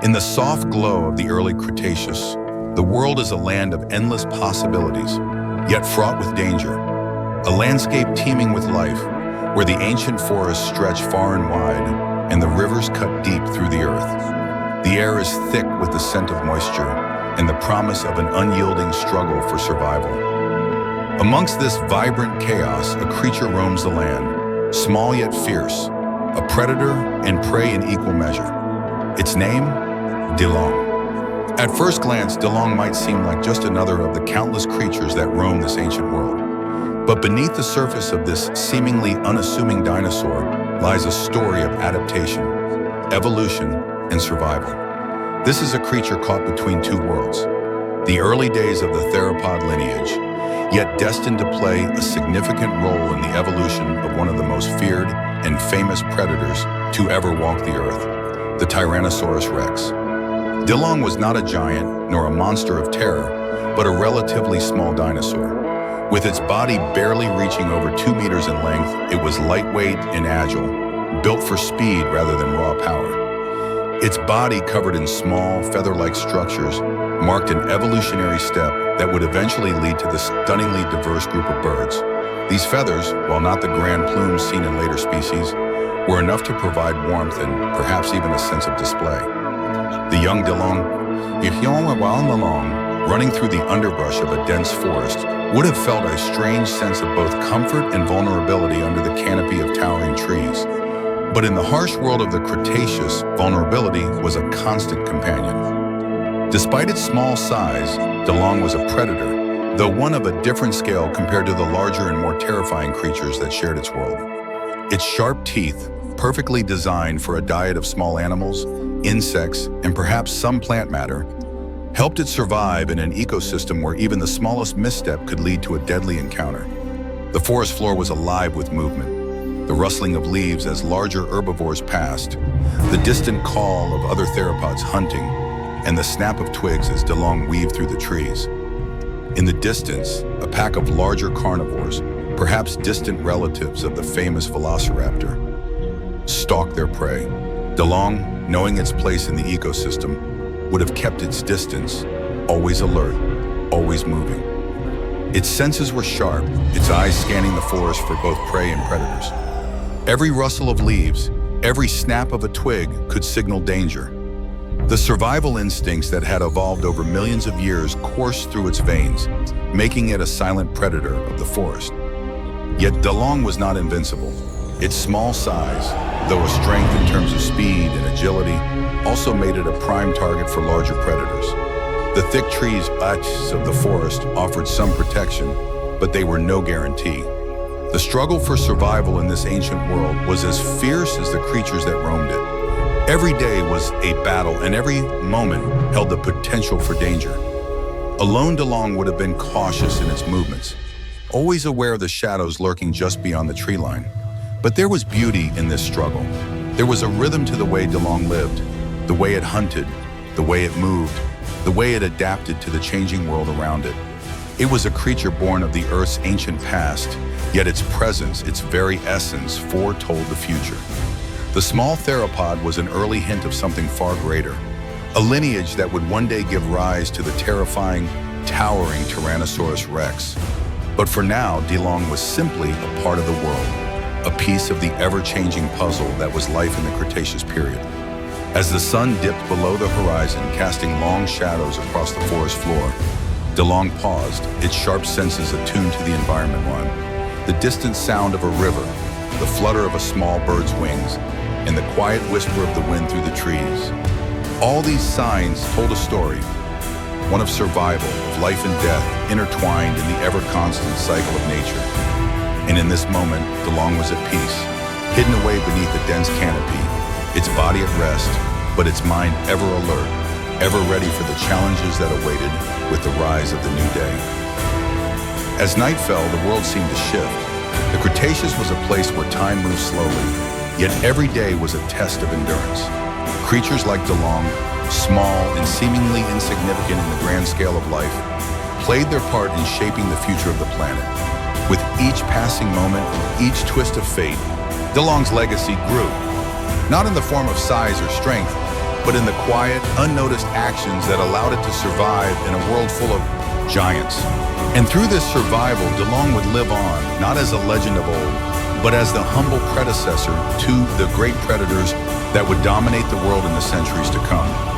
In the soft glow of the early Cretaceous, the world is a land of endless possibilities, yet fraught with danger. A landscape teeming with life, where the ancient forests stretch far and wide, and the rivers cut deep through the earth. The air is thick with the scent of moisture and the promise of an unyielding struggle for survival. Amongst this vibrant chaos, a creature roams the land, small yet fierce, a predator and prey in equal measure. Its name? Dilong. At first glance, Dilong might seem like just another of the countless creatures that roam this ancient world. But beneath the surface of this seemingly unassuming dinosaur lies a story of adaptation, evolution, and survival. This is a creature caught between two worlds, the early days of the theropod lineage, yet destined to play a significant role in the evolution of one of the most feared and famous predators to ever walk the earth, the Tyrannosaurus rex. Dilong was not a giant nor a monster of terror, but a relatively small dinosaur. With its body barely reaching over 2 meters in length, it was lightweight and agile, built for speed rather than raw power. Its body, covered in small, feather-like structures, marked an evolutionary step that would eventually lead to the stunningly diverse group of birds. These feathers, while not the grand plumes seen in later species, were enough to provide warmth and perhaps even a sense of display. The young Dilong, running through the underbrush of a dense forest, would have felt a strange sense of both comfort and vulnerability under the canopy of towering trees. But in the harsh world of the Cretaceous, vulnerability was a constant companion. Despite its small size, Dilong was a predator, though one of a different scale compared to the larger and more terrifying creatures that shared its world. Its sharp teeth, perfectly designed for a diet of small animals, insects, and perhaps some plant matter, helped it survive in an ecosystem where even the smallest misstep could lead to a deadly encounter. The forest floor was alive with movement, the rustling of leaves as larger herbivores passed, the distant call of other theropods hunting, and the snap of twigs as Dilong weaved through the trees. In the distance, a pack of larger carnivores, perhaps distant relatives of the famous velociraptor, stalked their prey. Dilong, knowing its place in the ecosystem, would have kept its distance, always alert, always moving. Its senses were sharp, its eyes scanning the forest for both prey and predators. Every rustle of leaves, every snap of a twig could signal danger. The survival instincts that had evolved over millions of years coursed through its veins, making it a silent predator of the forest. Yet Dilong was not invincible. Its small size, though a strength in terms of speed and agility, also made it a prime target for larger predators. The thick trees of the forest offered some protection, but they were no guarantee. The struggle for survival in this ancient world was as fierce as the creatures that roamed it. Every day was a battle, and every moment held the potential for danger. A lone Dilong would have been cautious in its movements, always aware of the shadows lurking just beyond the tree line. But there was beauty in this struggle. There was a rhythm to the way Dilong lived, the way it hunted, the way it moved, the way it adapted to the changing world around it. It was a creature born of the Earth's ancient past, yet its presence, its very essence, foretold the future. The small theropod was an early hint of something far greater, a lineage that would one day give rise to the terrifying, towering Tyrannosaurus rex. But for now, Dilong was simply a part of the world, a piece of the ever-changing puzzle that was life in the Cretaceous period. As the sun dipped below the horizon, casting long shadows across the forest floor, Dilong paused, its sharp senses attuned to the environment. The distant sound of a river, the flutter of a small bird's wings, and the quiet whisper of the wind through the trees. All these signs told a story, one of survival, of life and death, intertwined in the ever-constant cycle of nature. And in this moment, Dilong was at peace, hidden away beneath a dense canopy, its body at rest, but its mind ever alert, ever ready for the challenges that awaited with the rise of the new day. As night fell, the world seemed to shift. The Cretaceous was a place where time moved slowly, yet every day was a test of endurance. Creatures like Dilong, small and seemingly insignificant in the grand scale of life, played their part in shaping the future of the planet. With each passing moment, each twist of fate, Dilong's legacy grew, not in the form of size or strength, but in the quiet, unnoticed actions that allowed it to survive in a world full of giants. And through this survival, Dilong would live on, not as a legend of old, but as the humble predecessor to the great predators that would dominate the world in the centuries to come.